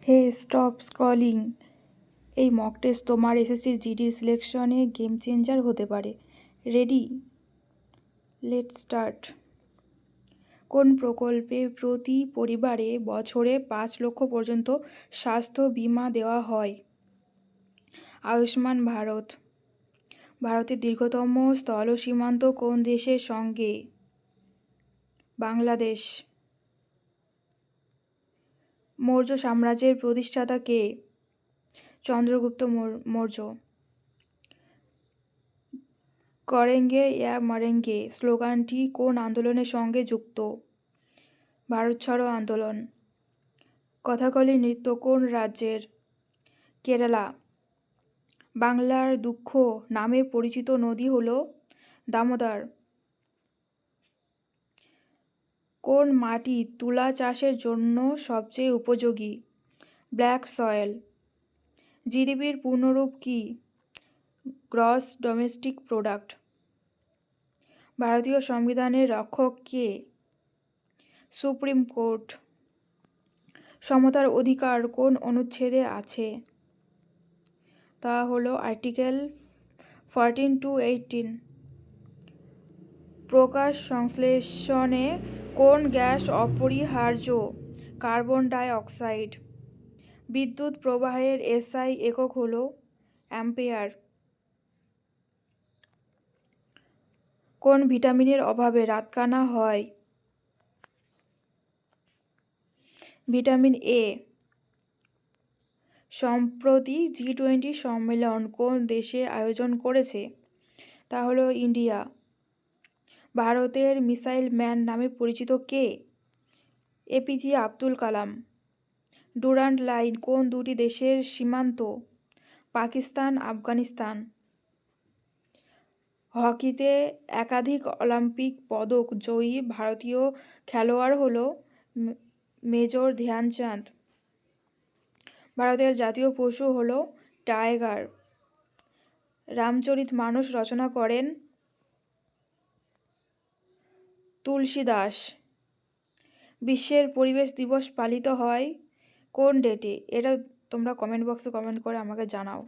হে stop scrolling. এই mock test তোমার SSC জিডির সিলেকশনে game changer হতে পারে। রেডি? Let's start. কোন প্রকল্পে প্রতি পরিবারে বছরে 5 লক্ষ পর্যন্ত স্বাস্থ্য বীমা দেওয়া হয়? আয়ুষ্মান ভারত। ভারতের দীর্ঘতম স্থল সীমান্ত কোন দেশের সঙ্গে? বাংলাদেশ। মৌর্য সাম্রাজ্যের প্রতিষ্ঠাতা কে? চন্দ্রগুপ্ত মৌর্য। করেঙ্গে ইয়া মরেঙ্গে স্লোগানটি কোন আন্দোলনের সঙ্গে যুক্ত? ভারত ছাড়ো আন্দোলন। কথাকলি নৃত্য কোন রাজ্যের? কেরালা। বাংলার দুঃখ নামে পরিচিত নদী হল দামোদর। কোন মাটি তুলা চাষের জন্য সবচেয়ে উপযোগী? Black soil. জিডিপির পূর্ণরূপ কি? Gross domestic product. ভারতীয় সংবিধানের রক্ষক কে? Supreme court. সমতার অধিকার কোন অনুচ্ছেদে আছে? তা হলো আর্টিকেল 14 to 18। প্রকাশ সংশ্লেষণে কোন গ্যাস অপরিহার্য? Carbon die oxide. বিদ্যুৎ প্রবাহের এসআই একক হল অ্যাম্পিয়ার। কোন ভিটামিনের অভাবে রাতকানা হয়? Vitamin A. সম্প্রতি G20 সম্মেলন কোন দেশে আয়োজন করেছে? তা হলো ইন্ডিয়া। ভারতের মিসাইল ম্যান নামে পরিচিত কে? APJ Abdul Kalam. Durand line কোন দুটি দেশের সীমান্ত? পাকিস্তান আফগানিস্তান। হকিতে একাধিক অলিম্পিক পদক জয়ী ভারতীয় খেলোয়াড় হল মেজর ধ্যানচাঁদ। ভারতের জাতীয় পশু হল টাইগার। রামচরিতমানস রচনা করেন তুলসীদাস। বিশ্বের পরিবেশ দিবস পালিত হয় কোন ডেটে? এটা তোমরা কমেন্ট বক্সে কমেন্ট করে আমাকে জানাও।